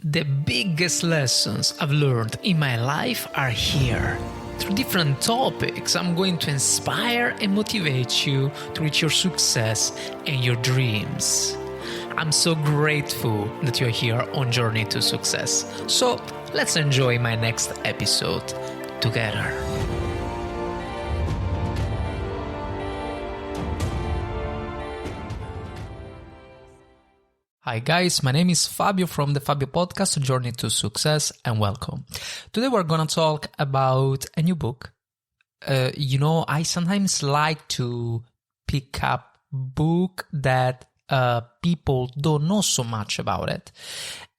The biggest lessons I've learned in my life are here. Through different topics, I'm going to inspire and motivate you to reach your success and your dreams. I'm so grateful that you're here on Journey to Success. So let's enjoy my next episode together. Hi guys, my name is Fabio from the Fabio Podcast, Journey to Success, and welcome. Today we're gonna talk about a new book. I sometimes like to pick up book that people don't know so much about it.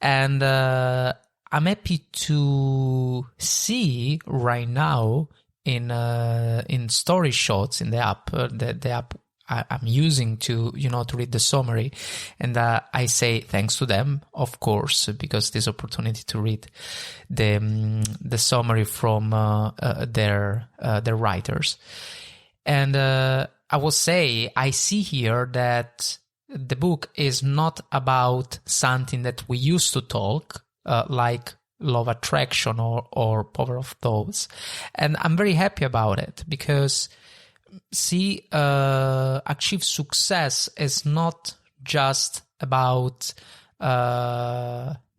And I'm happy to see right now in story shots in the app, the app I'm using to read the summary, and I say thanks to them, of course, because this opportunity to read the summary from their writers. And I will say I see here that the book is not about something that we used to talk like law of attraction or power of thoughts, and I'm very happy about it because achieve success is not just about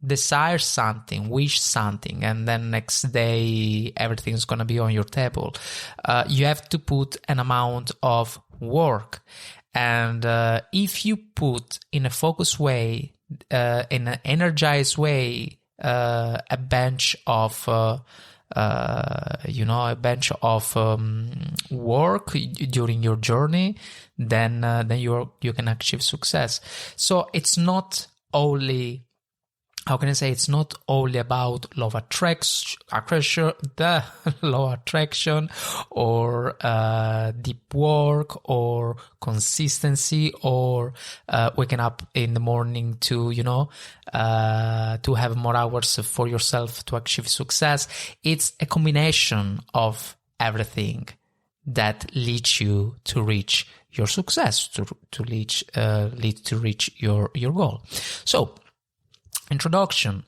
desire something, wish something, and then next day everything's gonna be on your table. You have to put an amount of work, and if you put in a focused way, in an energized way, a bench of work during your journey, then you can achieve success. So it's not only, it's not only about law of attraction, or deep work, or consistency, or waking up in the morning to have more hours for yourself to achieve success. It's a combination of everything that leads you to reach your success, to reach your goal. So, introduction.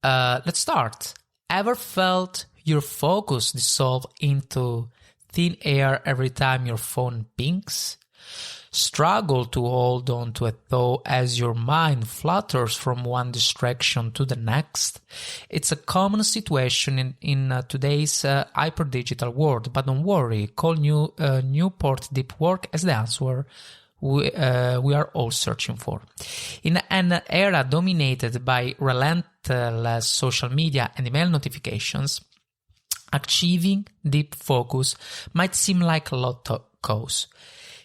Let's start. Ever felt your focus dissolve into thin air every time your phone pings? Struggle to hold on to a thought as your mind flutters from one distraction to the next? It's a common situation in today's hyper-digital world, but don't worry, Cal Newport deep work as the answer we are all searching for. In an era dominated by relentless social media and email notifications, achieving deep focus might seem like a lost cause.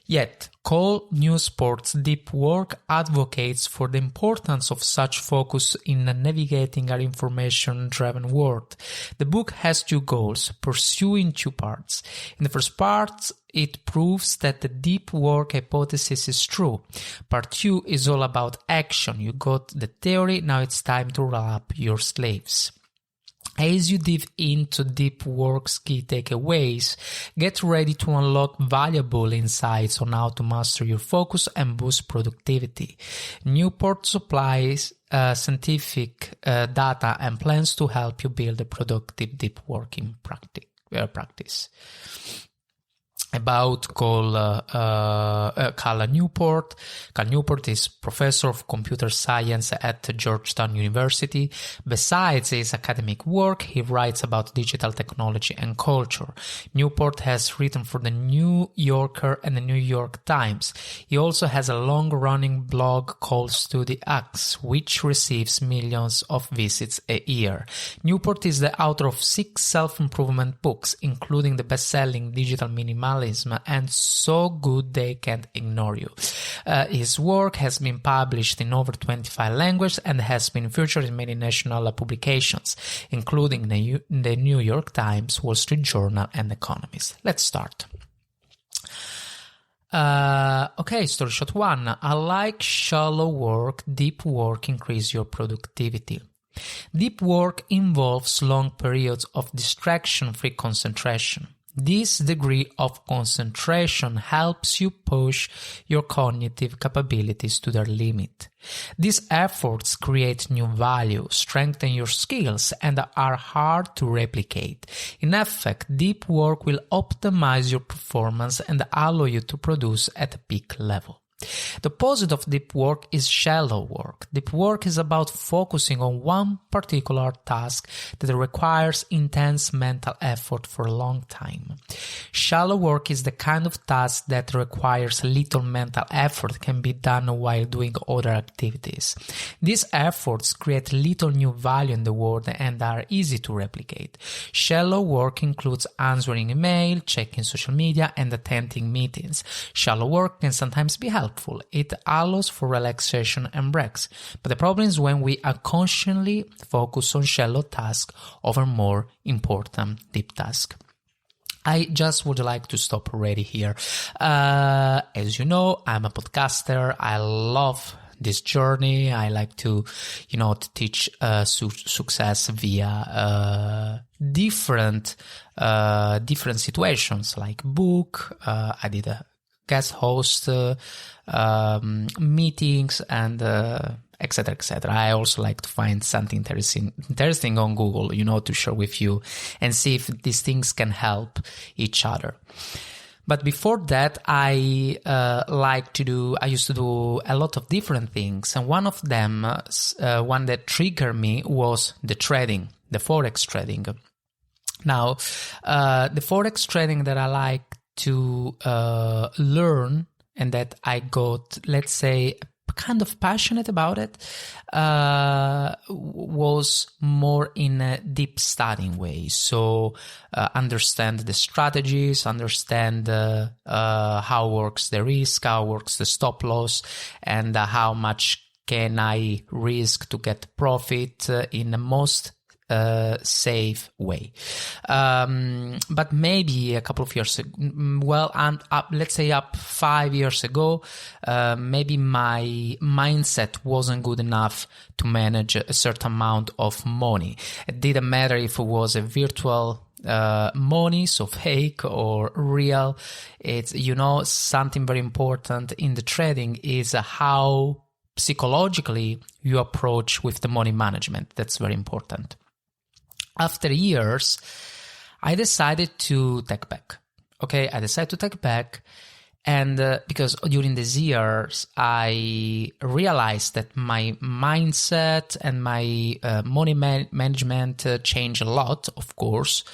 Yet, Cal Newport's deep work advocates for the importance of such focus in navigating our information-driven world. The book has two goals, pursuing two parts. In the first part, it proves that the deep work hypothesis is true. Part 2 is all about action. You got the theory, now it's time to roll up your sleeves. As you dive into deep work's key takeaways, get ready to unlock valuable insights on how to master your focus and boost productivity. Newport supplies scientific data and plans to help you build a productive deep working practice. About Cal Newport. Cal Newport is professor of computer science at Georgetown University. Besides his academic work, he writes about digital technology and culture. Newport has written for the New Yorker and the New York Times. He also has a long-running blog called Study X, which receives millions of visits a year. Newport is the author of 6 self-improvement books, including the best-selling Digital Minimalism and So Good They Can't Ignore You. His work has been published in over 25 languages and has been featured in many national publications, including the New York Times, Wall Street Journal, and Economist. Let's start. Story shot 1. I like shallow work. Deep work increase your productivity. Deep work involves long periods of distraction-free concentration. This degree of concentration helps you push your cognitive capabilities to their limit. These efforts create new value, strengthen your skills, and are hard to replicate. In effect, deep work will optimize your performance and allow you to produce at a peak level. The opposite of deep work is shallow work. Deep work is about focusing on one particular task that requires intense mental effort for a long time. Shallow work is the kind of task that requires little mental effort, can be done while doing other activities. These efforts create little new value in the world and are easy to replicate. Shallow work includes answering email, checking social media, and attending meetings. Shallow work can sometimes be helpful. It allows for relaxation and breaks. But the problem is when we unconsciously focus on shallow tasks over more important deep tasks. I just would like to stop already here. As you know, I'm a podcaster. I love this journey. I like to, to teach success via different situations, like book. I did a guest host meetings and etc. etc. I also like to find something interesting on Google, to share with you and see if these things can help each other. But before that, I used to do a lot of different things, and one of them, one that triggered me, was the forex trading. Now, the forex trading that I like to learn and that I got, let's say, kind of passionate about it, was more in a deep studying way. So understand the strategies, understand how works the risk, how works the stop loss, and how much can I risk to get profit in the most safe way. But maybe a couple of years ago, let's say up 5 years ago, maybe my mindset wasn't good enough to manage a certain amount of money. It didn't matter if it was a virtual money, so fake or real. It's, something very important in the trading is how psychologically you approach with the money management. That's very important. After years, I decided to take back. Okay, I decided to take back, and because during these years, I realized that my mindset and my money management changed a lot, of course,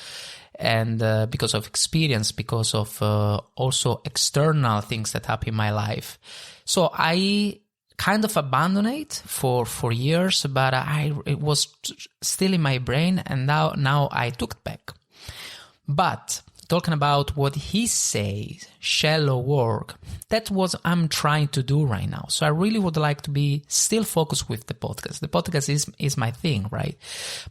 and because of experience, because of also external things that happen in my life. So I kind of abandoned it for years, but it was still in my brain, and now I took it back. But talking about what he says, shallow work, that's what I'm trying to do right now. So I really would like to be still focused with the podcast. The podcast is my thing, right?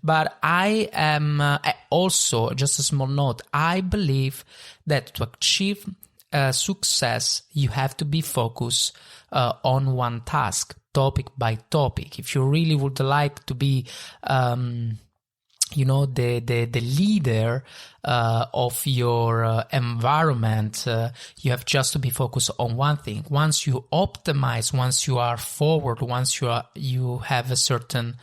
But I am also, just a small note, I believe that to achieve success, you have to be focused on one task, topic by topic. If you really would like to be, the leader of your environment, you have just to be focused on one thing. Once you optimize, once you are forward, once you have a certain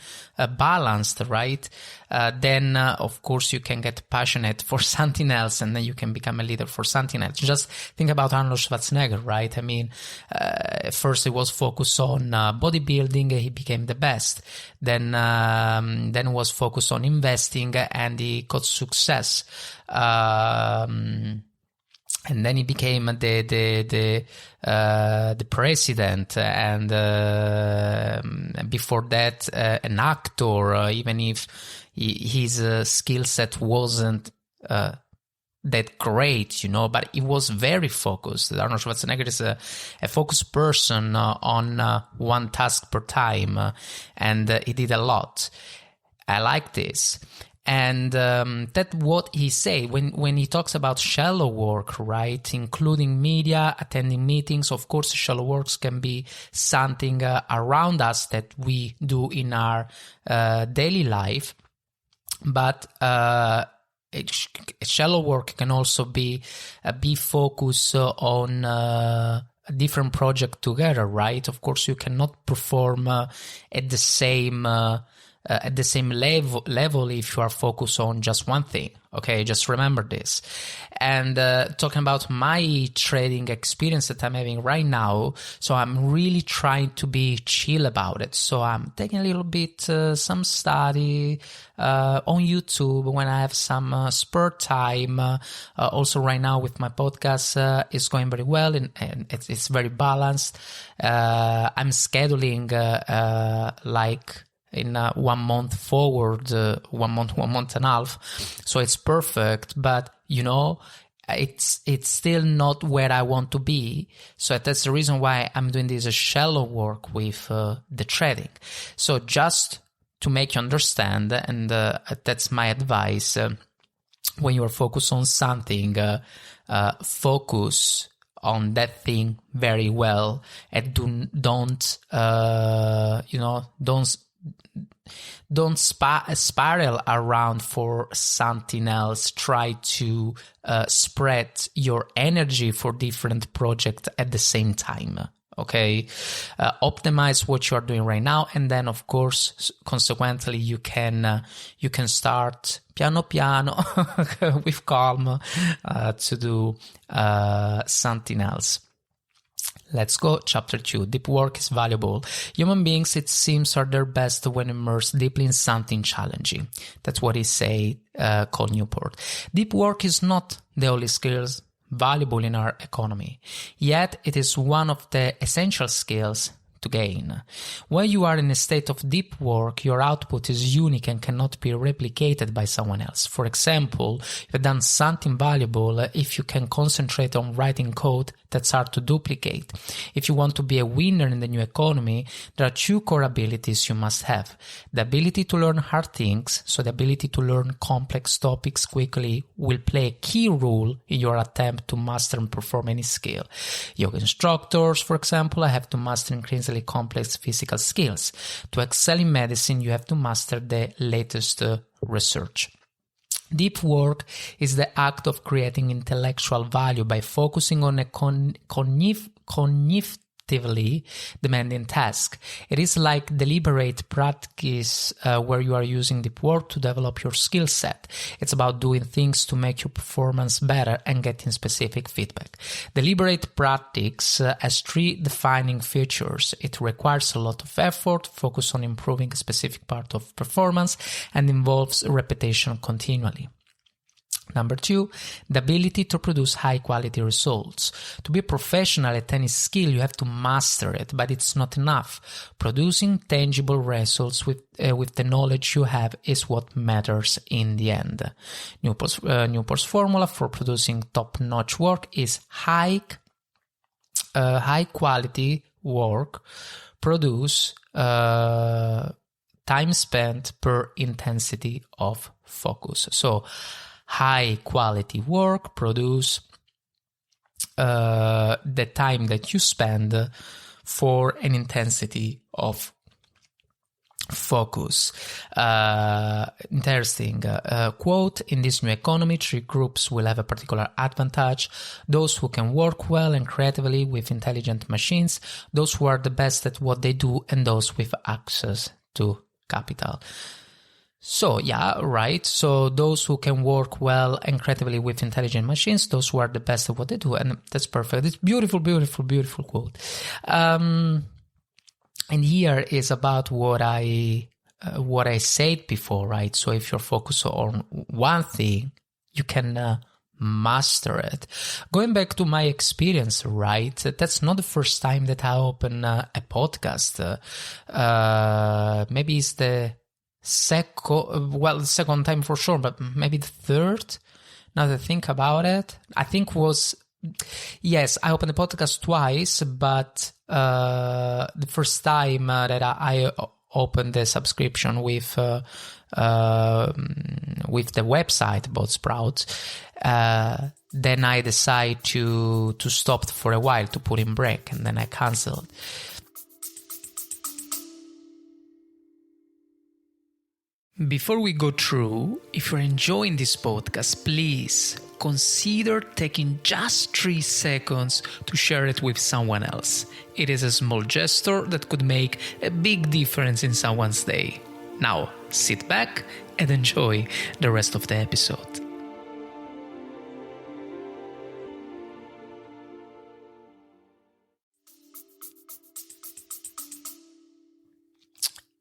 balance, right? Then of course you can get passionate for something else, and then you can become a leader for something else. Just think about Arnold Schwarzenegger, right? I mean, first he was focused on bodybuilding, he became the best. Then was focused on investing, and he got success. And then he became the president, and before that an actor, even if his skill set wasn't that great, but he was very focused. Arnold Schwarzenegger is a focused person on one task per time, and he did a lot. I like this. And that's what he say when he talks about shallow work, right? Including media, attending meetings. Of course, shallow works can be something around us that we do in our daily life. But shallow work can also be focused on a different project together, right? Of course, you cannot perform at the same level if you are focused on just one thing. Okay, just remember this. And talking about my trading experience that I'm having right now, so I'm really trying to be chill about it. So I'm taking a little bit some study on YouTube when I have some spare time. Also right now with my podcast, it's going very well and it's very balanced. I'm scheduling like in 1 month forward, 1 month and a half. So it's perfect, but it's still not where I want to be. So that's the reason why I'm doing this shallow work with the trading. So just to make you understand, and that's my advice, when you are focused on something, focus on that thing very well, and don't spiral around for something else. Try to spread your energy for different projects at the same time. Okay, optimize what you are doing right now, and then of course, consequently, you can start piano piano with calm to do something else. Let's go. Chapter 2. Deep work is valuable. Human beings, it seems, are their best when immersed deeply in something challenging. That's what he say, Cal Newport. Deep work is not the only skills valuable in our economy, yet it is one of the essential skills to gain. When you are in a state of deep work, your output is unique and cannot be replicated by someone else. For example, you've done something valuable if you can concentrate on writing code that's hard to duplicate. If you want to be a winner in the new economy, there are 2 core abilities you must have. The ability to learn hard things, so the ability to learn complex topics quickly will play a key role in your attempt to master and perform any skill. Yoga instructors, for example, have to master increasingly complex physical skills. To excel in medicine, you have to master the latest research. Deep work is the act of creating intellectual value by focusing on a cognitively demanding task. It is like deliberate practice where you are using deep work to develop your skill set. It's about doing things to make your performance better and getting specific feedback. Deliberate practice has 3 defining features. It requires a lot of effort, focus on improving a specific part of performance, and involves repetition continually. Number 2, the ability to produce high-quality results. To be a professional at any skill, you have to master it, but it's not enough. Producing tangible results with the knowledge you have is what matters in the end. Newport's formula for producing top-notch work is high-quality work produce time spent per intensity of focus. So, high quality work produce the time that you spend for an intensity of focus. Interesting quote. In this new economy, 3 groups will have a particular advantage: those who can work well and creatively with intelligent machines, those who are the best at what they do, and those with access to capital. So, yeah, right. So those who can work well and creatively with intelligent machines, those who are the best at what they do. And that's perfect. It's beautiful, beautiful, beautiful quote. And here is about what I said before, right? So if you're focused on one thing, you can master it. Going back to my experience, right? That's not the first time that I open a podcast. Maybe it's the second time for sure, but maybe the third, now that I think about it. I think yes, I opened the podcast twice, but the first time that I opened the subscription with the website about Sprouts, then I decided to stop for a while, to put in break, and then I canceled. Before we go through, if you're enjoying this podcast, please consider taking just 3 seconds to share it with someone else. It is a small gesture that could make a big difference in someone's day. Now, sit back and enjoy the rest of the episode.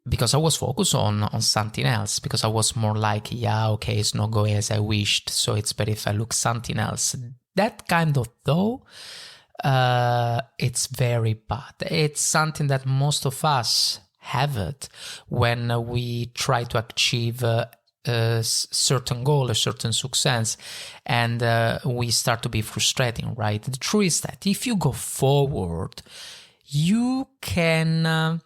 Because I was focused on something else, because I was more like, okay, it's not going as I wished, so it's better if I look something else. That kind of though, it's very bad. It's something that most of us have it when we try to achieve a certain goal, a certain success, and we start to be frustrating, right? The truth is that if you go forward, you can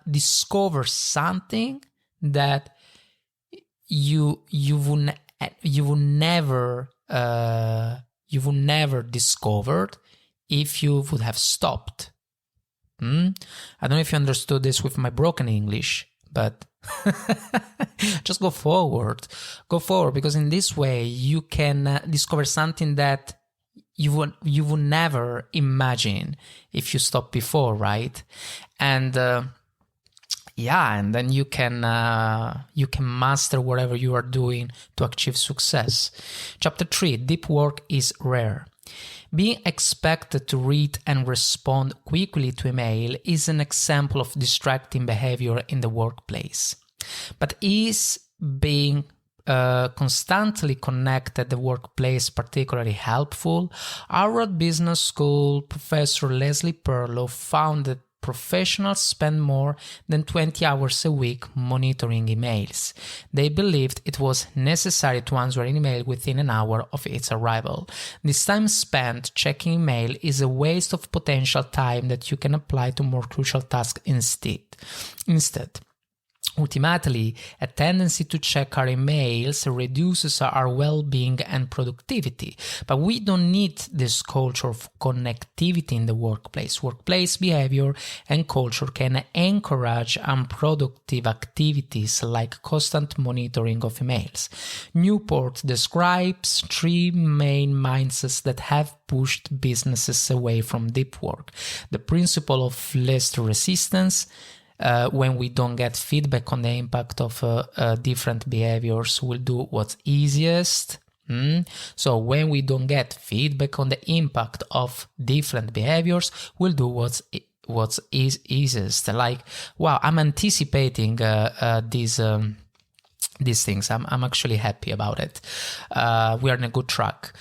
discover something that you would never discovered if you would have stopped. I don't know if you understood this with my broken English, but just go forward, because in this way you can discover something that you would never imagine if you stopped before, right? And and then you can master whatever you are doing to achieve success. Chapter 3: Deep work is rare. Being expected to read and respond quickly to email is an example of distracting behavior in the workplace. But is being constantly connected at the workplace particularly helpful? Harvard Business School professor Leslie Perlow found that professionals spend more than 20 hours a week monitoring emails. They believed it was necessary to answer an email within an hour of its arrival. This time spent checking email is a waste of potential time that you can apply to more crucial tasks instead. Ultimately, a tendency to check our emails reduces our well-being and productivity, but we don't need this culture of connectivity in the workplace. Workplace behavior and culture can encourage unproductive activities like constant monitoring of emails. Newport describes 3 main mindsets that have pushed businesses away from deep work. The principle of least resistance. When we don't get feedback on the impact of different behaviors, we'll do what's easiest. So when we don't get feedback on the impact of different behaviors, we'll do what's easiest. Like, wow, I'm anticipating these things. I'm actually happy about it. We are on a good track.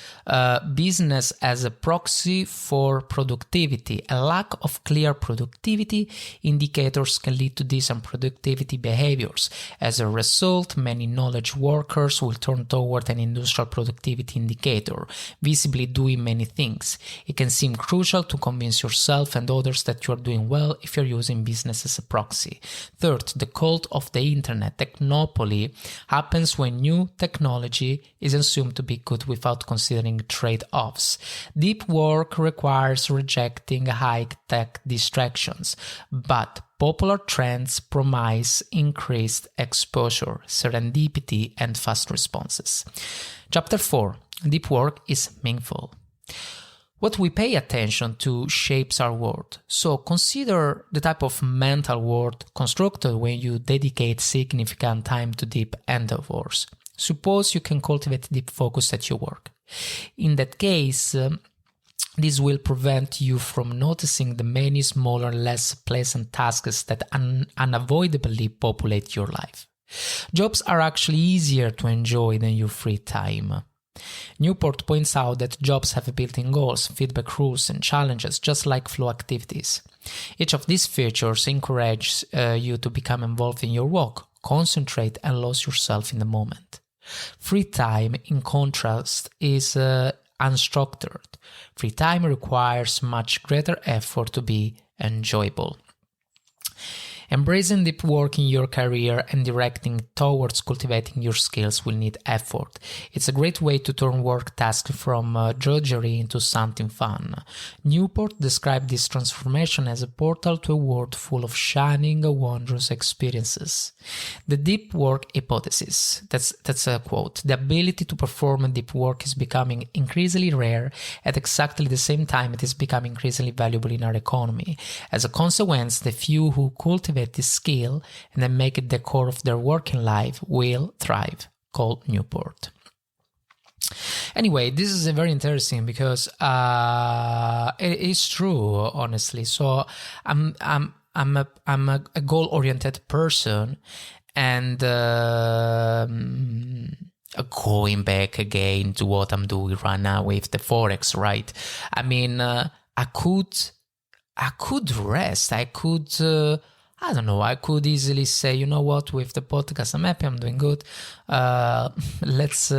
Business as a proxy for productivity. A lack of clear productivity indicators can lead to these unproductivity behaviors. As a result, many knowledge workers will turn toward an industrial productivity indicator, visibly doing many things. It can seem crucial to convince yourself and others that you are doing well if you're using business as a proxy. Third, the cult of the internet. Technopoly happens when new technology is assumed to be good without considering trade-offs. Deep work requires rejecting high-tech distractions, but popular trends promise increased exposure, serendipity, and fast responses. Chapter 4: Deep work is meaningful. What we pay attention to shapes our world. So consider the type of mental world constructed when you dedicate significant time to deep endeavors. Suppose you can cultivate deep focus at your work. In that case, this will prevent you from noticing the many smaller, less pleasant tasks that unavoidably populate your life. Jobs are actually easier to enjoy than your free time. Newport points out that jobs have built-in goals, feedback rules, and challenges, just like flow activities. Each of these features encourages you to become involved in your work, concentrate, and lose yourself in the moment. Free time, in contrast, is unstructured. Free time requires much greater effort to be enjoyable. Embracing deep work in your career and directing towards cultivating your skills will need effort. It's a great way to turn work tasks from drudgery into something fun. Newport described this transformation as a portal to a world full of shining, wondrous experiences. The deep work hypothesis, that's a quote. The ability to perform deep work is becoming increasingly rare. At exactly the same time, it is becoming increasingly valuable in our economy. As a consequence, the few who cultivate this skill and then make it the core of their working life will thrive. Cal Newport. Anyway, this is very interesting because it is true, honestly. So I'm a goal-oriented person, and going back again to what I'm doing right now with the forex, right? I mean, I could rest. I could. I don't know, I could easily say, you know what, with the podcast, I'm happy, I'm doing good. Let's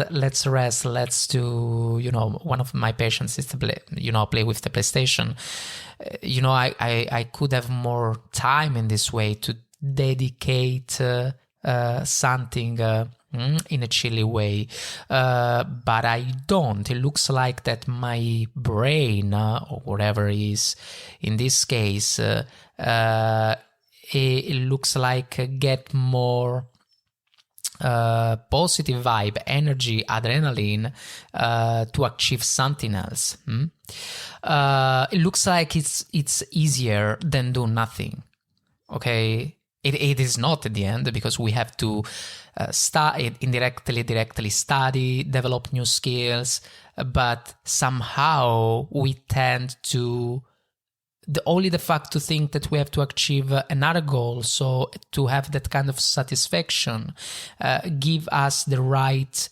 rest. Let's do, one of my patients is to play with the PlayStation. I could have more time in this way to dedicate something in a chilly way. But I don't. It looks like that my brain, or whatever is in this case, it looks like get more positive vibe, energy, adrenaline to achieve something else. It looks like it's easier than do nothing. Okay, it is not at the end, because we have to directly study, develop new skills, but somehow we tend to only the fact to think that we have to achieve another goal, so to have that kind of satisfaction, give us the right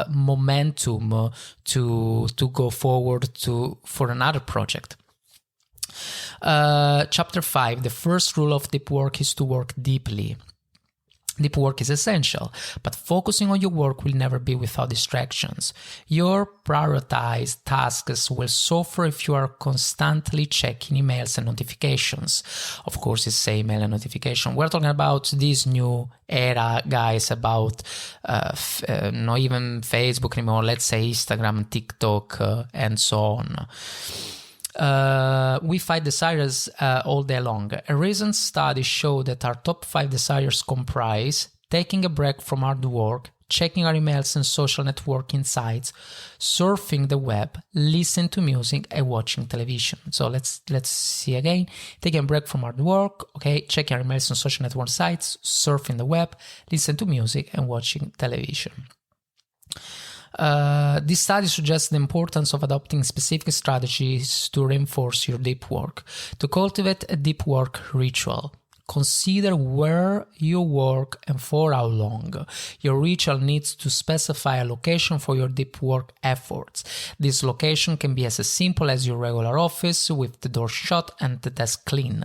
momentum to go forward for another project. Chapter 5, the first rule of deep work is to work deeply. Deep work is essential, but focusing on your work will never be without distractions. Your prioritized tasks will suffer if you are constantly checking emails and notifications. Of course, it's email and notification. We're talking about this new era, guys, about not even Facebook anymore, let's say Instagram, TikTok, and so on. We fight desires all day long. A recent study showed that our top 5 desires comprise taking a break from hard work, checking our emails and social networking sites, surfing the web, listening to music, and watching television. So let's see again. Taking a break from hard work, okay, checking our emails and social network sites, surfing the web, listening to music, and watching television. This study suggests the importance of adopting specific strategies to reinforce your deep work. To cultivate a deep work ritual, consider where you work and for how long. Your ritual needs to specify a location for your deep work efforts. This location can be as simple as your regular office with the door shut and the desk clean.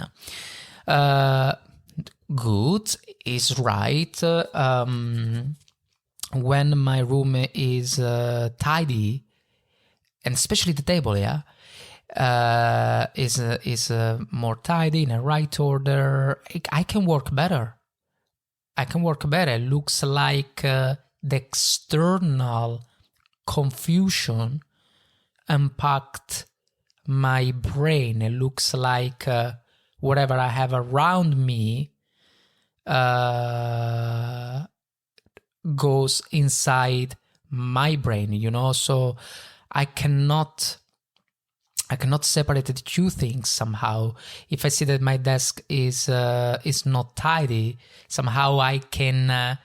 Good is right. When my room is tidy, and especially the table, is more tidy, in a right order, I can work better. It looks like the external confusion impact my brain. It looks like whatever I have around me goes inside my brain, so I cannot separate the two things somehow. If I see that my desk is not tidy, somehow I can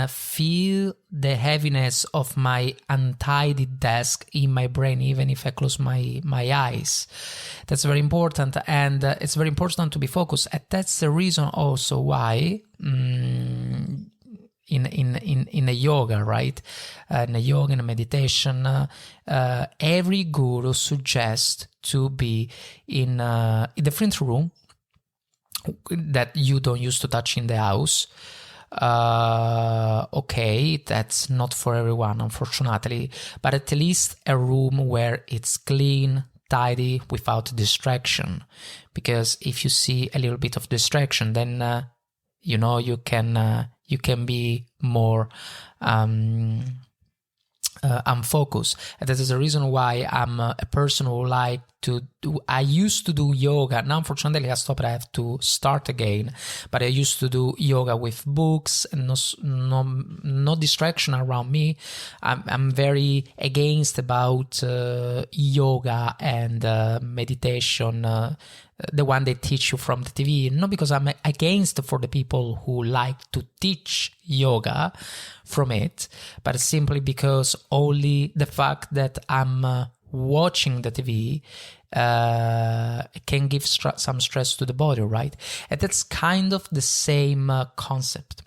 feel the heaviness of my untidy desk in my brain, even if I close my eyes. That's very important, and it's very important to be focused. And that's the reason also why in a yoga, right? In a yoga and a meditation, every guru suggests to be in a different room that you don't use to touch in the house. Okay, that's not for everyone, unfortunately, but at least a room where it's clean, tidy without distraction. Because if you see a little bit of distraction, then you can be more unfocused. And that is the reason why I'm a person who like to do. I used to do yoga. Now, unfortunately, I stopped. I have to start again. But I used to do yoga with books and no distraction around me. I'm very against about yoga and meditation. The one they teach you from the TV, not because I'm against for the people who like to teach yoga from it, but simply because only the fact that I'm watching the TV can give some stress to the body, right? And that's kind of the same concept.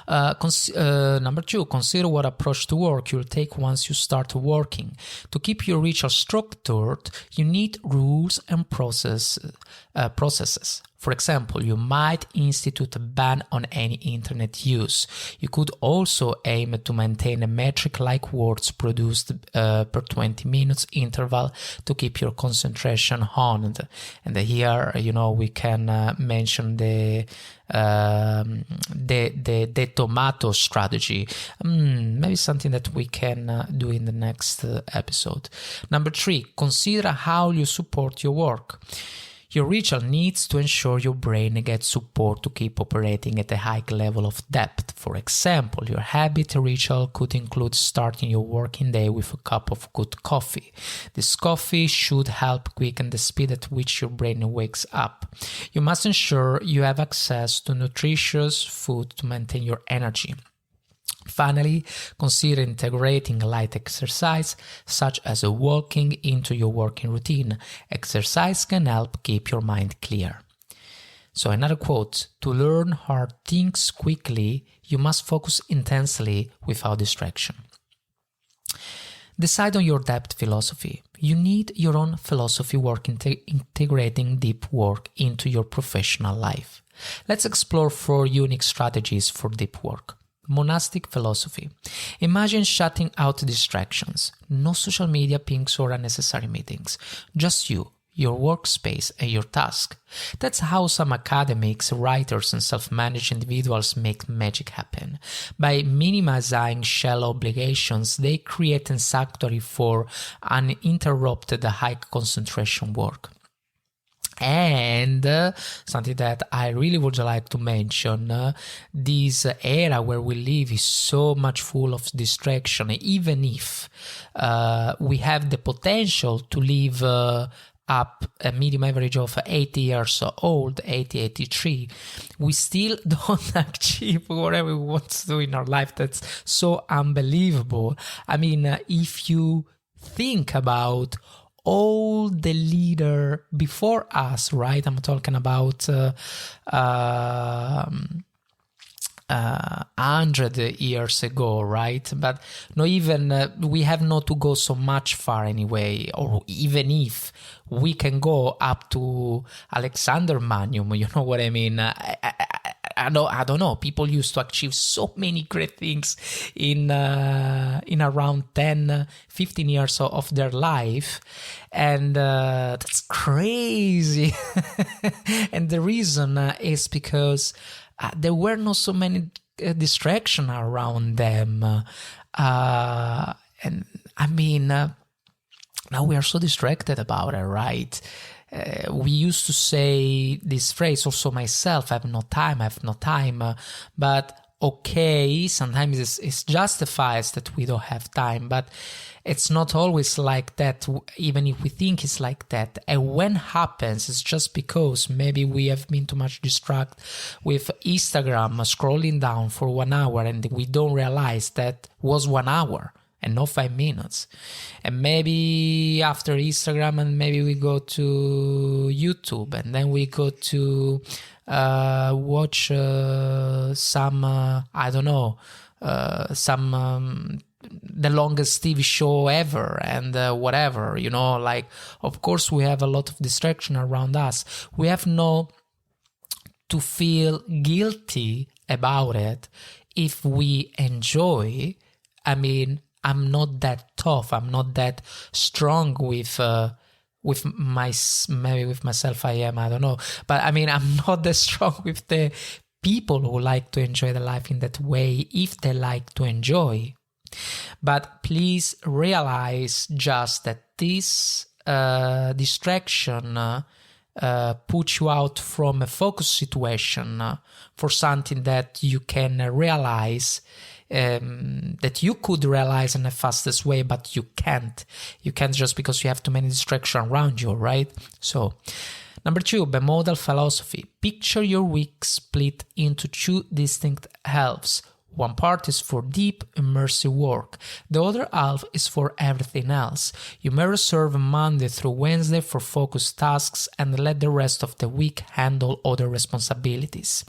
Number 2, consider what approach to work you'll take once you start working. To keep your ritual structured, you need rules and processes. For example, you might institute a ban on any internet use. You could also aim to maintain a metric like words produced per 20 minutes interval to keep your concentration honed. And here, we can mention the tomato strategy. Maybe something that we can do in the next episode. Number 3, consider how you support your work. Your ritual needs to ensure your brain gets support to keep operating at a high level of depth. For example, your habit ritual could include starting your working day with a cup of good coffee. This coffee should help quicken the speed at which your brain wakes up. You must ensure you have access to nutritious food to maintain your energy. Finally, consider integrating light exercise, such as walking, into your working routine. Exercise can help keep your mind clear. So another quote, to learn hard things quickly, you must focus intensely without distraction. Decide on your depth philosophy. You need your own philosophy work integrating deep work into your professional life. Let's explore 4 unique strategies for deep work. Monastic philosophy. Imagine shutting out distractions. No social media pings or unnecessary meetings. Just you, your workspace, and your task. That's how some academics, writers, and self-managed individuals make magic happen. By minimizing shallow obligations, they create a sanctuary for uninterrupted high concentration work. And something that I really would like to mention, this era where we live is so much full of distraction. Even if we have the potential to live up a medium average of 80 years old, 83, we still don't achieve whatever we want to do in our life. That's so unbelievable. I mean, if you think about all the leader before us, right? I'm talking about 100 years ago, right? But no, even we have not to go so much far anyway, or even if we can go up to Alexander Magnum, you know what I mean? I don't know. People used to achieve so many great things in around 10, 15 years of their life. And that's crazy. And the reason is because there were not so many distractions around them. And I mean, now we are so distracted about it, right? We used to say this phrase, also myself, I have no time, but okay, sometimes it's justified that we don't have time, but it's not always like that, even if we think it's like that. And when happens, it's just because maybe we have been too much distracted with Instagram, scrolling down for 1 hour, and we don't realize that was 1 hour and not 5 minutes. And maybe after Instagram, and maybe we go to YouTube, and then we go to watch some the longest TV show ever, and whatever, like, of course we have a lot of distraction around us. We have no to feel guilty about it if we enjoy, I'm not that tough. I'm not that strong maybe with myself I am, I don't know. But I mean, I'm not that strong with the people who like to enjoy the life in that way, if they like to enjoy. But please realize just that this distraction puts you out from a focus situation for something that you can realize, that you could realize in the fastest way, but you can't. You can't just because you have too many distractions around you, right? So, number 2, bimodal philosophy. Picture your week split into 2 distinct halves. One part is for deep, immersive work. The other half is for everything else. You may reserve Monday through Wednesday for focused tasks and let the rest of the week handle other responsibilities.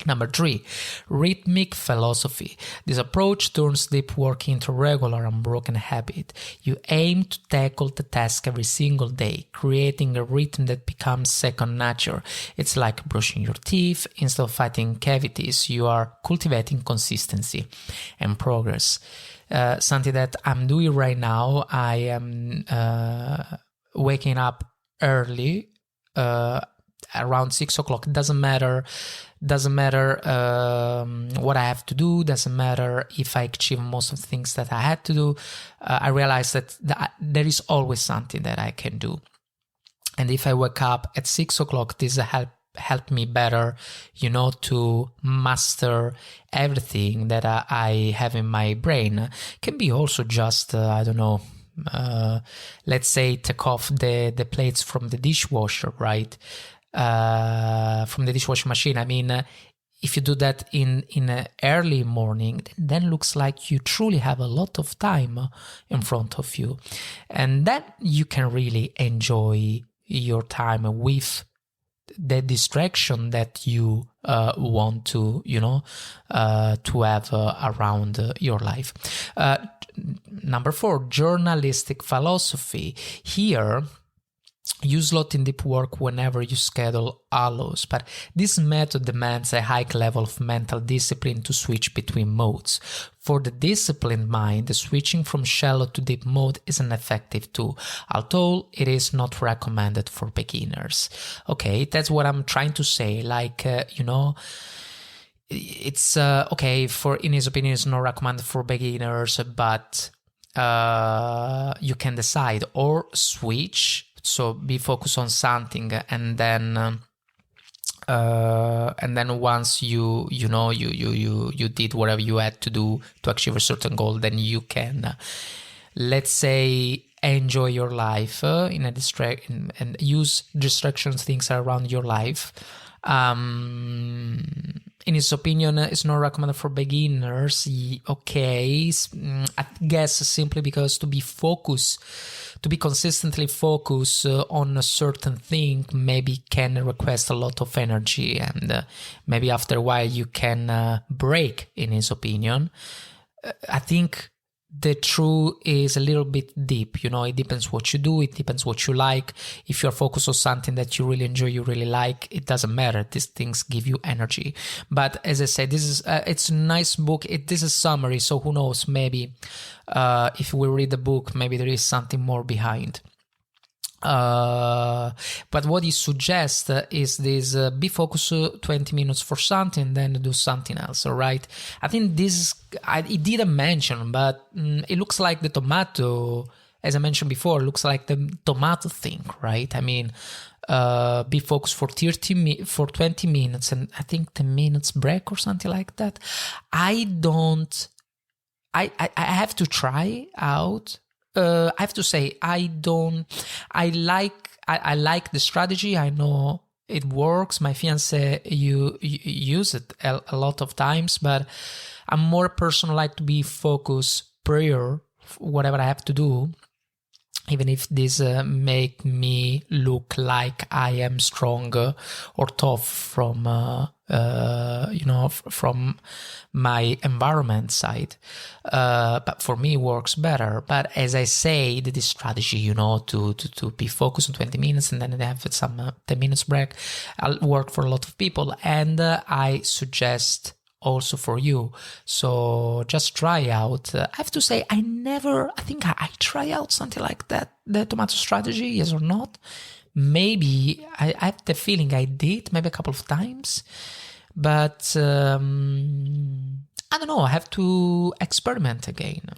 Number 3, rhythmic philosophy. This approach turns deep work into regular unbroken habit. You aim to tackle the task every single day, creating a rhythm that becomes second nature. It's like brushing your teeth. Instead of fighting cavities, you are cultivating consistency and progress. Something that I'm doing right now, I am waking up early, around 6 o'clock. It doesn't matter what I have to do. Doesn't matter if I achieve most of the things that I had to do. I realize that there is always something that I can do. And if I wake up at 6 o'clock, this help me better, to master everything that I have in my brain. It can be also just, let's say take off the plates from the dishwasher, right? From the dishwashing machine. I mean, if you do that in an early morning, then looks like you truly have a lot of time in front of you, and then you can really enjoy your time with the distraction that you want to have around your life. Number 4, journalistic philosophy. Here, you slot in deep work whenever your schedule allows, but this method demands a high level of mental discipline to switch between modes. For the disciplined mind, the switching from shallow to deep mode is an effective tool, although it is not recommended for beginners. Okay, that's what I'm trying to say. It's okay, in his opinion, it's not recommended for beginners, but you can decide or switch. So be focused on something, and then once you did whatever you had to do to achieve a certain goal, then you can, let's say, enjoy your life and use distractions, things around your life. In his opinion, it's not recommended for beginners. Okay, I guess simply because to be consistently focused on a certain thing maybe can request a lot of energy, and maybe after a while you can break, in his opinion. I think the truth is a little bit deep. It depends what you do. It depends what you like. If you're focused on something that you really enjoy, you really like, it doesn't matter. These things give you energy. But as I said, this is it's a nice book. This is a summary, so who knows? Maybe if we read the book, maybe there is something more behind. But what he suggests is this: be focused 20 minutes for something, then do something else. All right. I think he didn't mention, but it looks like the tomato, as I mentioned before, looks like the tomato thing, right? I mean, be focused for 20 minutes, and I think 10 minutes break or something like that. I have to try out. I have to say, I like the strategy. I know it works. My fiance, you use it a lot of times, but I'm more a person like to be focused prior, whatever I have to do, even if this make me look like I am stronger or tough from from my environment side. But for me, it works better. But as I say, this strategy, to be focused on 20 minutes and then have some 10 minutes break, I'll work for a lot of people. And I suggest also for you. So just try out. I have to say, I think I try out something like that, the tomato strategy, yes or not. Maybe I have the feeling I did maybe a couple of times, but I don't know. I have to experiment again.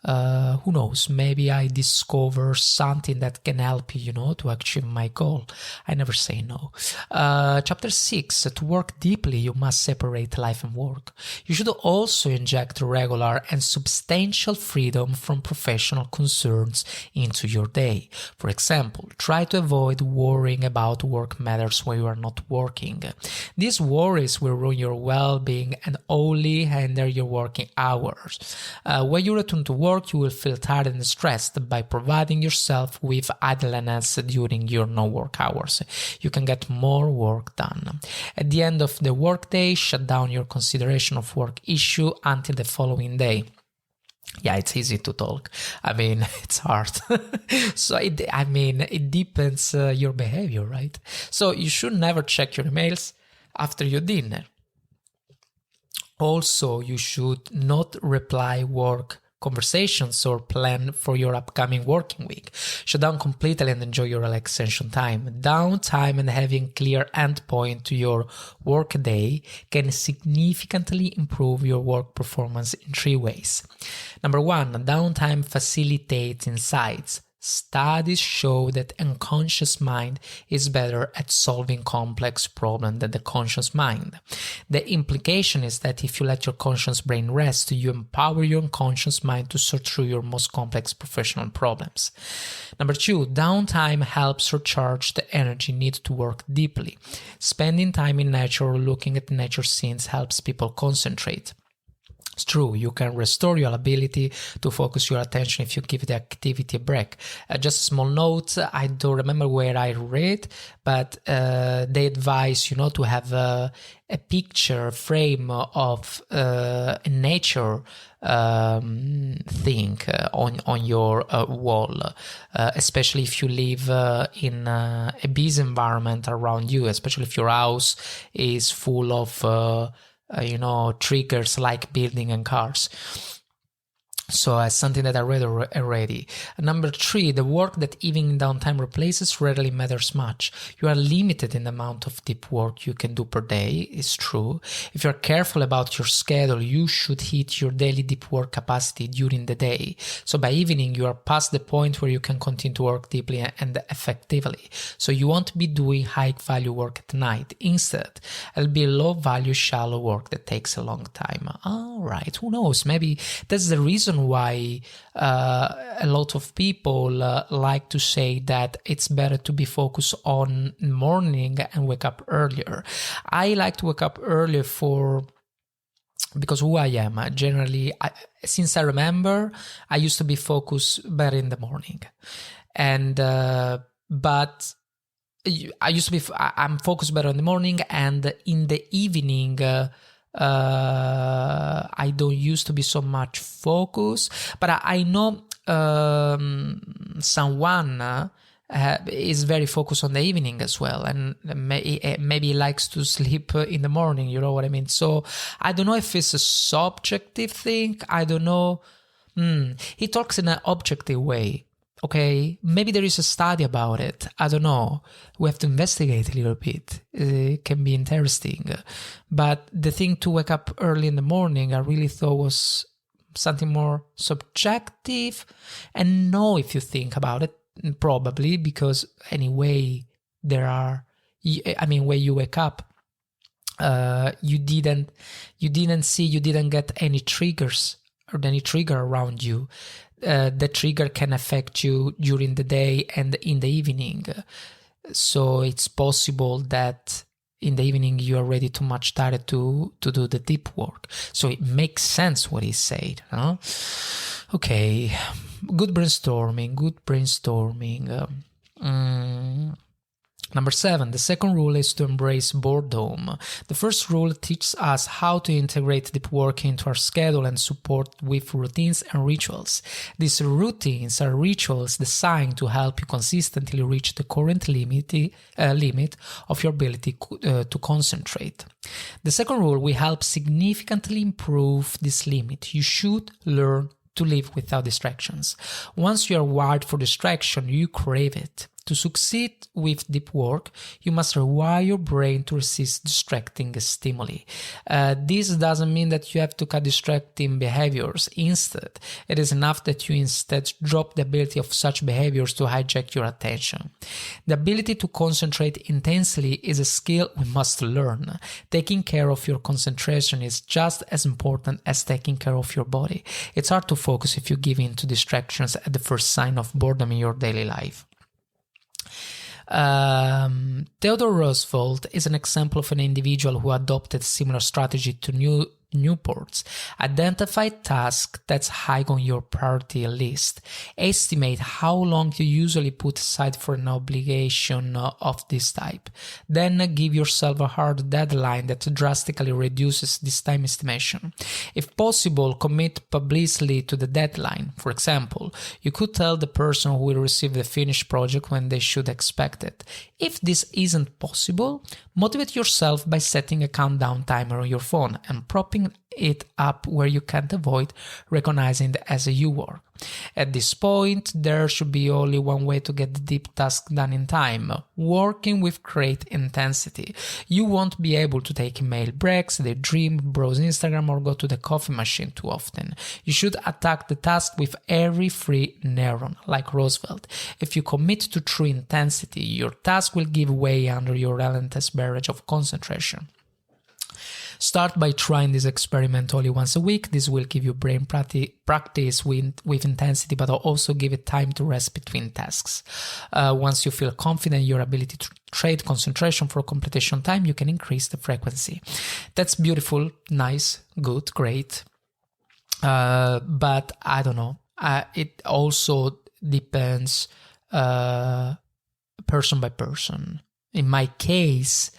Who knows, maybe I discover something that can help you, to achieve my goal. I never say no. Chapter 6, to work deeply, you must separate life and work. You should also inject regular and substantial freedom from professional concerns into your day. For example, try to avoid worrying about work matters when you are not working. These worries will ruin your well-being and only hinder your working hours. When you return to work, you will feel tired and stressed. By providing yourself with idleness during your no-work hours, you can get more work done. At the end of the workday, shut down your consideration of work issue until the following day. Yeah, it's easy to talk. I mean, it's hard. So, it depends your behavior, right? So you should never check your emails after your dinner. Also, you should not reply work conversations or plan for your upcoming working week. Shut down completely and enjoy your relaxation time. Downtime and having clear endpoint to your work day can significantly improve your work performance in 3 ways. Number 1, downtime facilitates insights. Studies show that unconscious mind is better at solving complex problems than the conscious mind. The implication is that if you let your conscious brain rest, you empower your unconscious mind to sort through your most complex professional problems. Number 2, downtime helps recharge the energy needed to work deeply. Spending time in nature or looking at nature scenes helps people concentrate. It's true, you can restore your ability to focus your attention if you give the activity a break. Just a small note, I don't remember where I read, but they advise, to have a picture frame of nature thing on your wall, especially if you live in a busy environment around you, especially if your house is full of triggers like building and cars. So as something that I read already. Number 3, the work that even in downtime replaces rarely matters much. You are limited in the amount of deep work you can do per day, it's true. If you're careful about your schedule, you should hit your daily deep work capacity during the day. So by evening, you are past the point where you can continue to work deeply and effectively. So you won't be doing high value work at night. Instead, it'll be low value, shallow work that takes a long time. All right, who knows? Maybe that's the reason why a lot of people like to say that it's better to be focused on morning and wake up earlier. I like to wake up earlier because who I am. Generally, since I remember, I used to be focused better in the morning, and but I used to be. I'm focused better in the morning, and in the evening. I don't used to be so much focused, but I know someone is very focused on the evening as well, and maybe he likes to sleep in the morning, you know what I mean? So I don't know if it's a subjective thing, I don't know. He talks in an objective way. Okay, maybe there is a study about it. I don't know. We have to investigate a little bit. It can be interesting. But the thing to wake up early in the morning, I really thought was something more subjective. And no, if you think about it, probably, because anyway, when you wake up, you didn't get any triggers or any trigger around you. The trigger can affect you during the day and in the evening. So it's possible that in the evening you are already too much tired to do the deep work. So it makes sense what he said. Huh? Okay, good brainstorming. Number 7, the second rule is to embrace boredom. The first rule teaches us how to integrate deep work into our schedule and support with routines and rituals. These routines are rituals designed to help you consistently reach the current limit of your ability to concentrate. The second rule will help significantly improve this limit. You should learn to live without distractions. Once you are wired for distraction, you crave it. To succeed with deep work, you must rewire your brain to resist distracting stimuli. This doesn't mean that you have to cut distracting behaviors. Instead, it is enough that you instead drop the ability of such behaviors to hijack your attention. The ability to concentrate intensely is a skill we must learn. Taking care of your concentration is just as important as taking care of your body. It's hard to focus if you give in to distractions at the first sign of boredom in your daily life. Theodore Roosevelt is an example of an individual who adopted similar strategy to Newport's. Identify tasks that's high on your priority list. Estimate how long you usually put aside for an obligation of this type. Then give yourself a hard deadline that drastically reduces this time estimation. If possible, commit publicly to the deadline. For example, you could tell the person who will receive the finished project when they should expect it. If this isn't possible, motivate yourself by setting a countdown timer on your phone and propping it up where you can't avoid recognizing it as you work. At this point, there should be only one way to get the deep task done in time: working with great intensity. You won't be able to take email breaks, daydream, browse Instagram, or go to the coffee machine too often. You should attack the task with every free neuron, like Roosevelt. If you commit to true intensity, your task will give way under your relentless barrage of concentration. Start by trying this experiment only once a week. This will give you brain practice with intensity, but also give it time to rest between tasks. Once you feel confident in your ability to trade concentration for completion time, you can increase the frequency. That's beautiful, nice, good, great. But I don't know. It also depends person by person. In my case,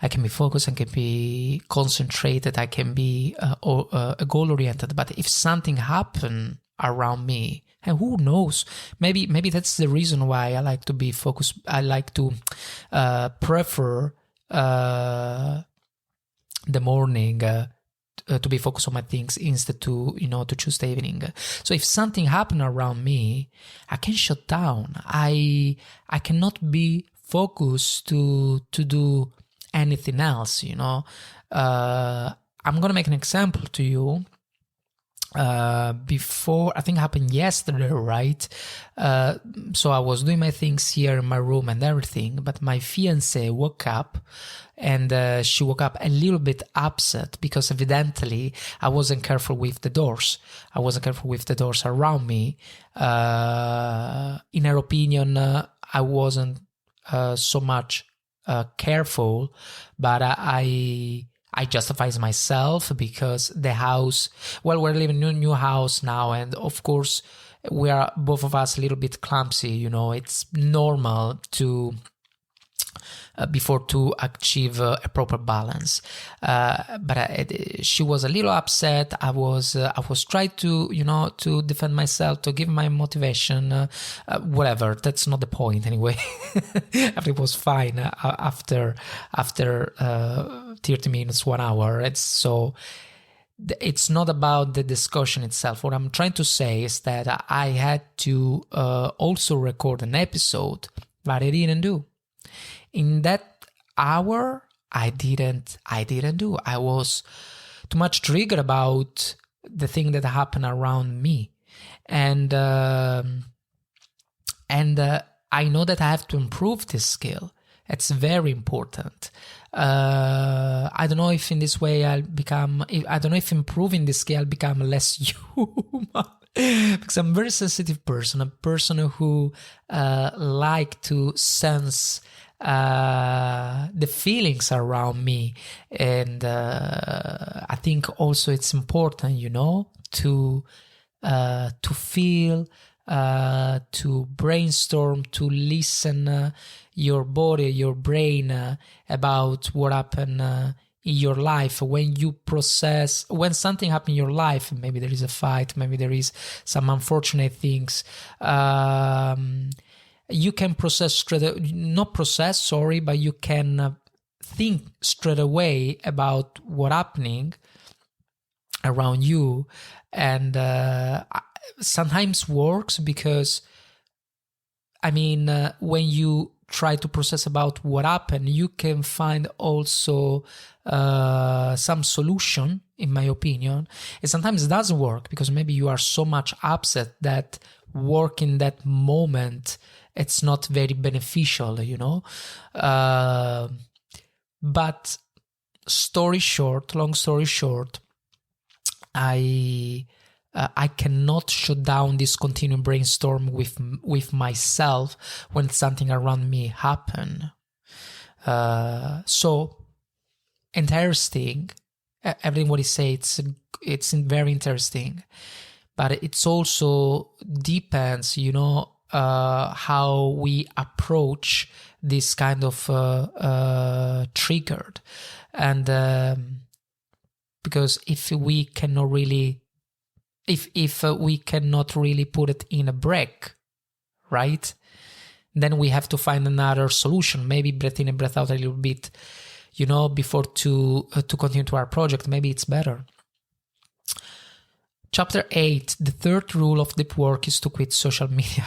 I can be focused, I can be concentrated, I can be goal-oriented. But if something happens around me, and who knows, maybe that's the reason why I like to be focused. I like to prefer the morning to be focused on my things instead to choose the evening. So if something happens around me, I can shut down. I cannot be focused to do anything else. I'm gonna make an example to you. Before, I think it happened yesterday, right? So I was doing my things here in my room and everything, but my fiance woke up, and she woke up a little bit upset because evidently I wasn't careful with the doors. I wasn't careful with the doors around me. In her opinion, I wasn't so much careful, but I justify myself because the house, well, we're living in a new house now, and of course we are both of us a little bit clumsy. It's normal to before to achieve a proper balance. But she was a little upset. I was trying to to defend myself, to give my motivation, whatever. That's not the point anyway. Everything was fine after 30 minutes, 1 hour. It's not about the discussion itself. What I'm trying to say is that I had to also record an episode, but I didn't do. In that hour, I didn't do. I was too much triggered about the thing that happened around me, and I know that I have to improve this skill. It's very important. I don't know if in this way I don't know if improving this skill I'll become less human. Because I'm a very sensitive person, a person who like to sense the feelings around me, and I think also it's important, to feel to brainstorm, to listen your body, your brain about what happened in your life. When you process, when something happened in your life, maybe there is a fight, maybe there is some unfortunate things, you can but you can think straight away about what's happening around you. And sometimes works because, when you try to process about what happened, you can find also some solution, in my opinion. And sometimes it doesn't work because maybe you are so much upset that work in that moment, it's not very beneficial, but long story short, I cannot shut down this continuing brainstorm with myself when something around me happen. So interesting. Everything what he says, it's very interesting, but it's also depends, how we approach this kind of triggered, and because if we cannot really put it in a break, right, then we have to find another solution. Maybe breath in and breath out a little bit, before to continue to our project. Maybe it's better. Chapter 8, the third rule of deep work is to quit social media.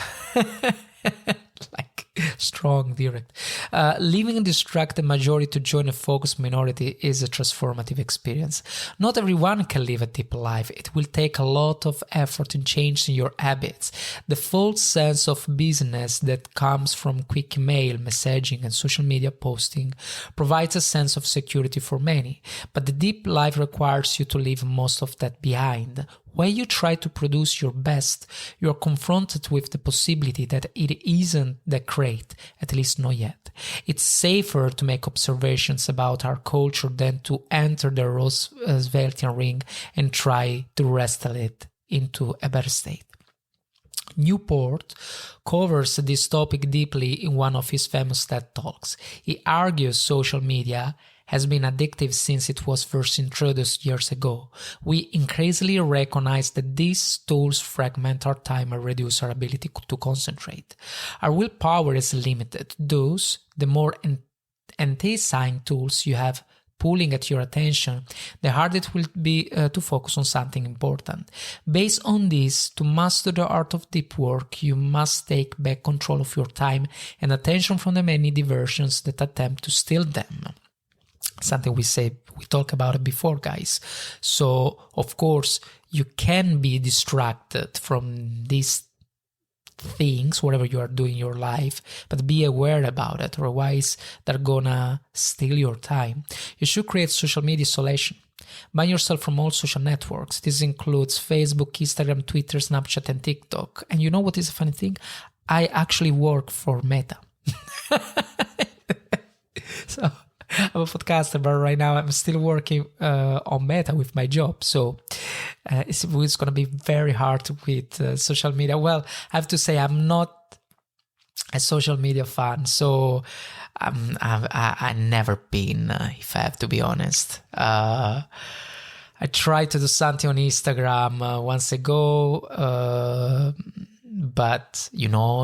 Like, strong, direct. Leaving a distracted majority to join a focused minority is a transformative experience. Not everyone can live a deep life. It will take a lot of effort in changing your habits. The false sense of busyness that comes from quick email, messaging, and social media posting provides a sense of security for many. But the deep life requires you to leave most of that behind. When you try to produce your best, you are confronted with the possibility that it isn't that great, at least not yet. It's safer to make observations about our culture than to enter the Rooseveltian ring and try to wrestle it into a better state. Newport covers this topic deeply in one of his famous TED Talks. He argues social media has been addictive since it was first introduced years ago. We increasingly recognize that these tools fragment our time and reduce our ability to concentrate. Our willpower is limited. Thus, the more enticing tools you have pulling at your attention, the harder it will be to focus on something important. Based on this, to master the art of deep work, you must take back control of your time and attention from the many diversions that attempt to steal them. Something we talked about it before, guys. So, of course, you can be distracted from these things, whatever you are doing in your life, but be aware about it, otherwise they're gonna steal your time. You should create social media isolation. Ban yourself from all social networks. This includes Facebook, Instagram, Twitter, Snapchat, and TikTok. And you know what is a funny thing? I actually work for Meta. So I'm a podcaster, but right now I'm still working on Meta with my job. So it's going to be very hard with social media. Well, I have to say I'm not a social media fan, so I've never been, if I have to be honest. I tried to do something on Instagram once ago, but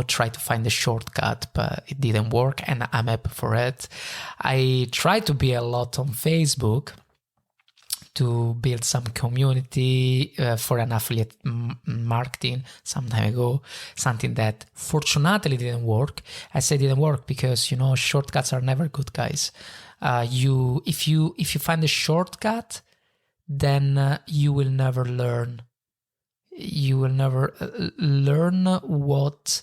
try to find a shortcut, but it didn't work, and I'm happy for it. I tried to be a lot on Facebook to build some community for an affiliate marketing some time ago, something that fortunately didn't work. I say didn't work because shortcuts are never good, guys. If you find a shortcut, then you will never learn. You will never learn what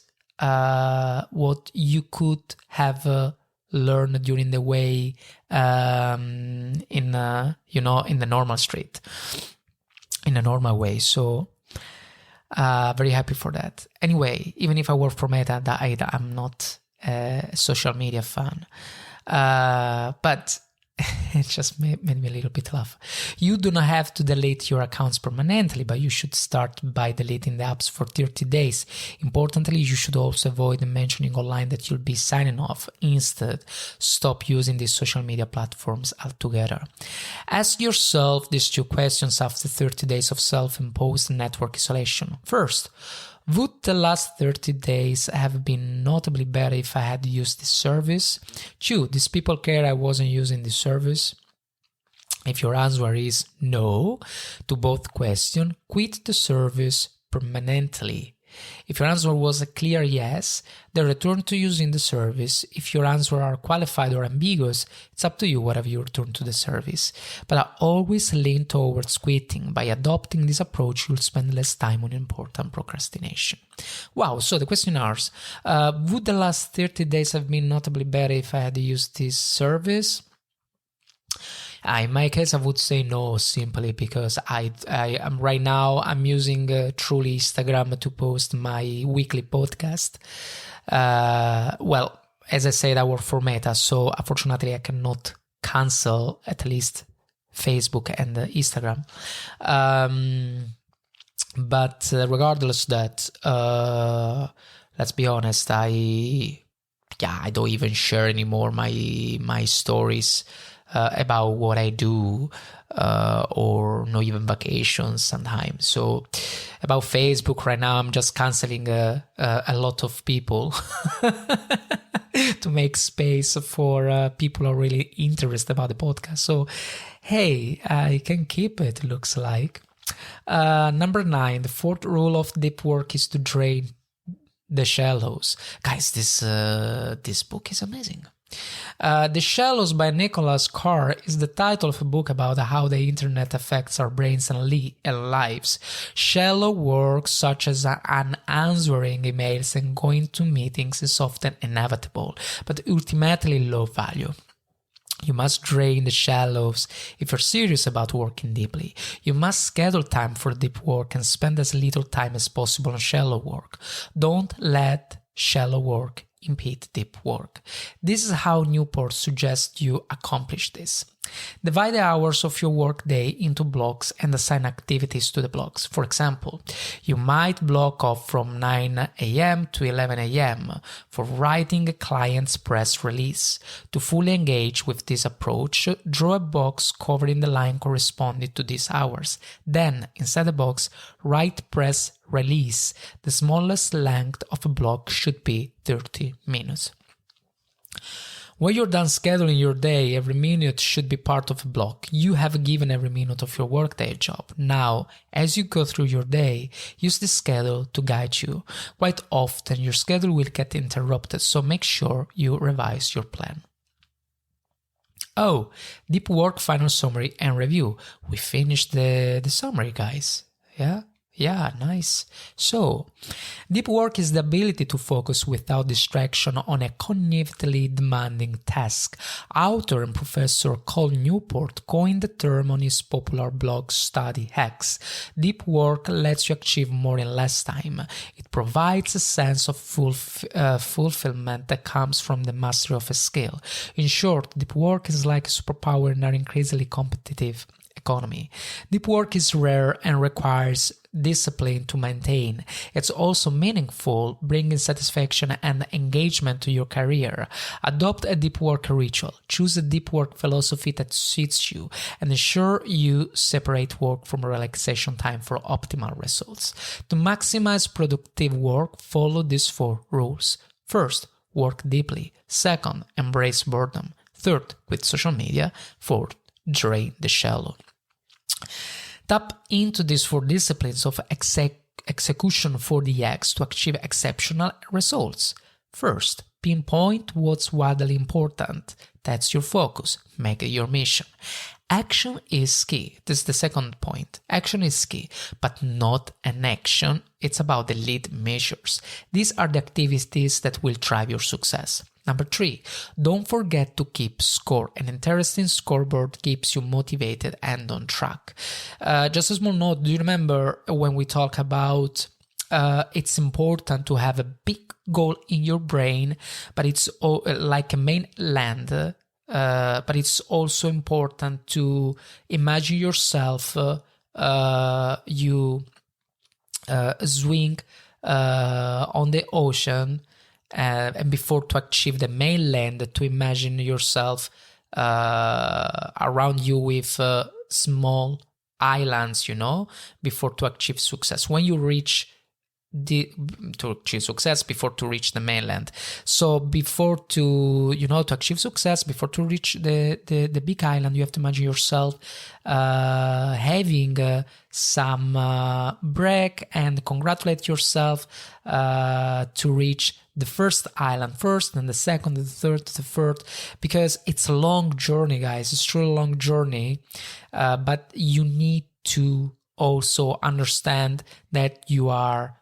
you could have learned during the way in the normal street, in a normal way. So very happy for that. Anyway, even if I work for Meta, I'm not a social media fan. But It just made me a little bit laugh. You do not have to delete your accounts permanently, but you should start by deleting the apps for 30 days. Importantly, you should also avoid mentioning online that you'll be signing off. Instead, stop using these social media platforms altogether. Ask yourself these 2 questions after 30 days of self-imposed network isolation. First, would the last 30 days have been notably better if I had used this service? 2. These people care I wasn't using this service? If your answer is no to both questions, quit the service permanently. If your answer was a clear yes, then return to using the service. If your answers are qualified or ambiguous, it's up to you whether you return to the service. But I always lean towards quitting. By adopting this approach, you'll spend less time on important procrastination. Wow, so the question is, would the last 30 days have been notably better if I had used this service? In my case, I would say no, simply because I am right now, I'm using truly Instagram to post my weekly podcast. Well, as I said, I work for Meta, so unfortunately I cannot cancel at least Facebook and Instagram. But regardless of that, let's be honest, I don't even share anymore my stories about what I do, or not even vacations sometimes. So about Facebook right now, I'm just canceling a lot of people to make space for people who are really interested about the podcast. So, hey, I can keep it, looks like. Number 9, the 4th rule of deep work is to drain the shallows. Guys, this book is amazing. The Shallows by Nicholas Carr is the title of a book about how the internet affects our brains and lives. Shallow work, such as answering emails and going to meetings, is often inevitable, but ultimately low value. You must drain the shallows if you're serious about working deeply. You must schedule time for deep work and spend as little time as possible on shallow work. Don't let shallow work impede deep work. This is how Newport suggests you accomplish this. Divide the hours of your workday into blocks and assign activities to the blocks. For example, you might block off from 9 a.m. to 11 a.m. for writing a client's press release. To fully engage with this approach, draw a box covering the line corresponding to these hours. Then, inside the box, write press release. The smallest length of a block should be 30 minutes. When you're done scheduling your day, every minute should be part of a block. You have given every minute of your workday a job. Now, as you go through your day, use this schedule to guide you. Quite often, your schedule will get interrupted, so make sure you revise your plan. Oh, deep work, final summary and review. We finished the summary, guys. Yeah, nice. So, deep work is the ability to focus without distraction on a cognitively demanding task. Author and professor Cal Newport coined the term on his popular blog Study Hacks. Deep work lets you achieve more in less time. It provides a sense of fulfillment that comes from the mastery of a skill. In short, deep work is like a superpower in our increasingly competitive economy. Deep work is rare and requires discipline to maintain. It's also meaningful, bringing satisfaction and engagement to your career. Adopt a deep work ritual. Choose a deep work philosophy that suits you, and ensure you separate work from relaxation time for optimal results. To maximize productive work, follow these 4 rules. First, work deeply. Second, embrace boredom. Third, quit social media. Fourth, drain the shallow. Tap into these 4 disciplines of execution 4DX to achieve exceptional results. First, pinpoint what's widely important. That's your focus. Make it your mission. Action is key. This is the second point. Action is key, but not an action. It's about the lead measures. These are the activities that will drive your success. Number 3, don't forget to keep score. An interesting scoreboard keeps you motivated and on track. Just a small note, do you remember when we talk about it's important to have a big goal in your brain, but it's like a mainland but it's also important to imagine yourself you swing on the ocean, and before to achieve the mainland, to imagine yourself around you with small islands, before to achieve success. When you reach to achieve success, before to reach the mainland. So before to achieve success, before to reach the big island, you have to imagine yourself having some break and congratulate yourself to reach the first island first, then the second, the third, the fourth, because it's a long journey, guys. It's truly a long journey, but you need to also understand that you are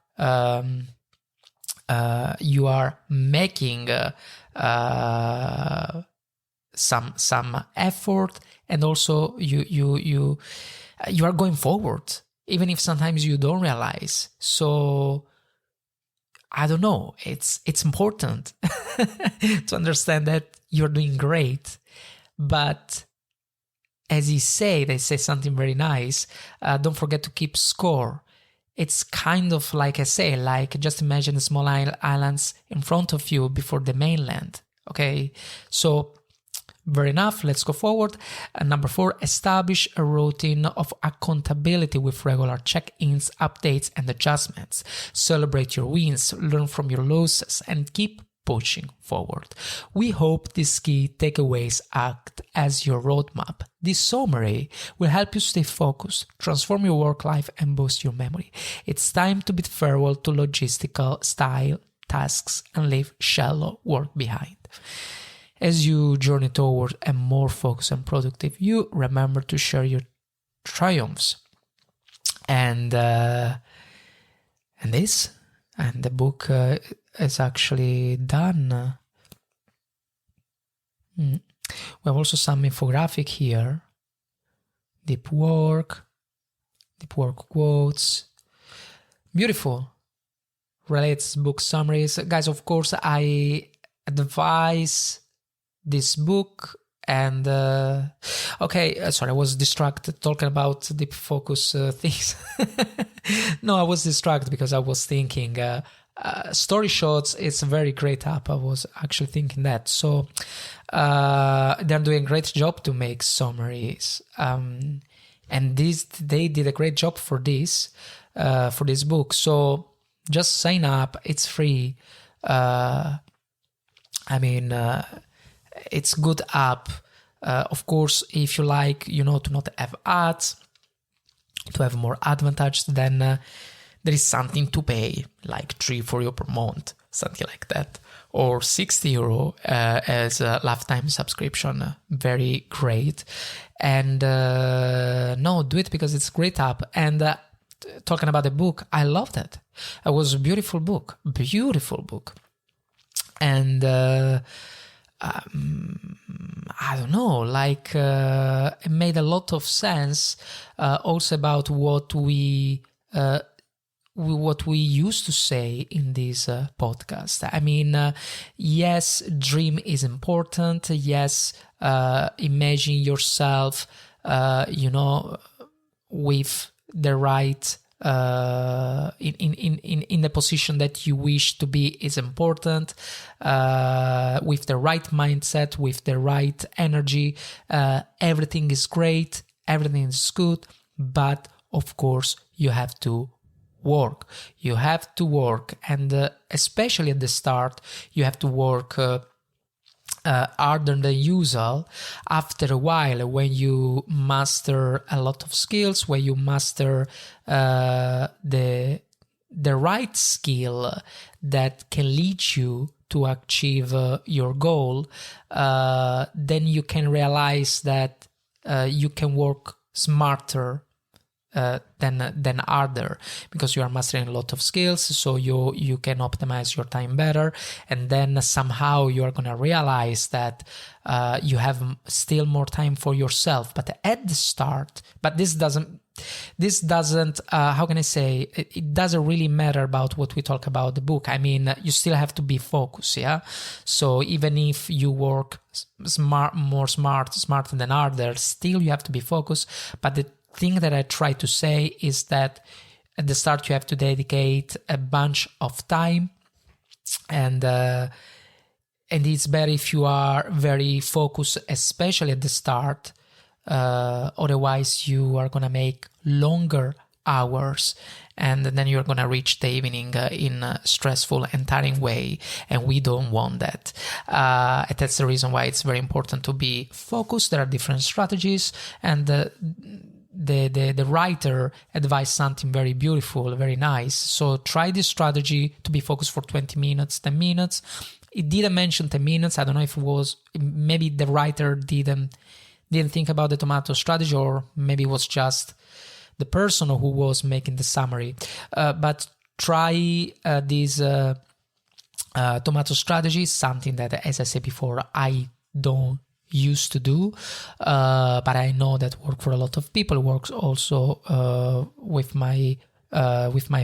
making some effort, and also you are going forward, even if sometimes you don't realize. So I don't know, it's important to understand that you're doing great, but as they say something very nice, don't forget to keep score. It's kind of like I say, like just imagine the small islands in front of you before the mainland. Okay, so very enough, let's go forward. Number 4, establish a routine of accountability with regular check-ins, updates, and adjustments. Celebrate your wins, learn from your losses, and keep pushing forward. We hope these key takeaways act as your roadmap. This summary will help you stay focused, transform your work life, and boost your memory. It's time to bid farewell to logistical style tasks and leave shallow work behind. As you journey toward a more focused and productive you, remember to share your triumphs. And the book is actually done. We have also some infographic here. Deep work quotes. Beautiful. Relates book summaries. Guys, of course, I advise this book. And sorry, I was distracted talking about deep focus things. No, I was distracted because I was thinking Story Shots is a very great app. I was actually thinking that. So they're doing a great job to make summaries. And they did a great job for this book. So just sign up. It's free. It's good app. Of course, if you like, to not have ads, to have more advantage, then there is something to pay, like €3-4 per month, something like that, or €60 as a lifetime subscription. Very great. And do it because it's a great app. And talking about the book, I loved it. It was a beautiful book. And I don't know, it made a lot of sense also about what we used to say in this podcast. Yes, dream is important. Yes, imagine yourself, with the right in the position that you wish to be is important, with the right mindset, with the right energy. Everything is great, everything is good, but of course you have to work. And especially at the start, you have to work harder than usual. After a while, when you master a lot of skills, when you master the right skill that can lead you to achieve your goal, then you can realize that you can work smarter than harder, because you are mastering a lot of skills, so you can optimize your time better, and then somehow you are going to realize that you have still more time for yourself. But at the start, but this doesn't how can I say, it doesn't really matter about what we talk about the book. I mean, you still have to be focused, yeah. So even if you work smarter than harder, still you have to be focused. But the thing that I try to say is that at the start you have to dedicate a bunch of time, and it's better if you are very focused, especially at the start. Otherwise you are gonna make longer hours, and then you're gonna reach the evening in a stressful and tiring way, and we don't want that. And that's the reason why it's very important to be focused. There are different strategies, and the writer advised something very beautiful, very nice. So try this strategy to be focused for 20 minutes, 10 minutes. It didn't mention 10 minutes. I don't know if it was, maybe the writer didn't think about the tomato strategy, or maybe it was just the person who was making the summary. But try this tomato strategy, something that, as I said before, I don't used to do, but I know that work for a lot of people. Works also with my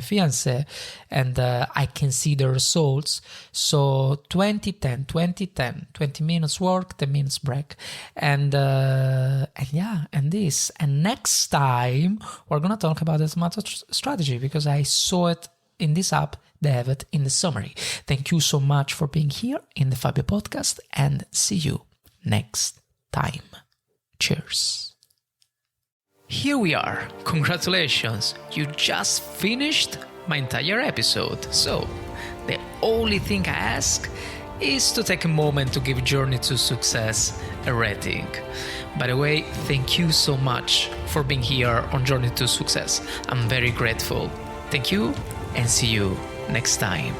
fiance, and I can see the results. So 20-10, 20-10, 20 minutes work, 10 minutes break, and this. And next time we're gonna talk about the tomato strategy, because I saw it in this app. They have it in the summary. Thank you so much for being here in the Fabio podcast, and see you next time. Cheers. Here we are. Congratulations. You just finished my entire episode. So, the only thing I ask is to take a moment to give Journey to Success a rating. By the way, thank you so much for being here on Journey to Success. I'm very grateful. Thank you, and see you next time.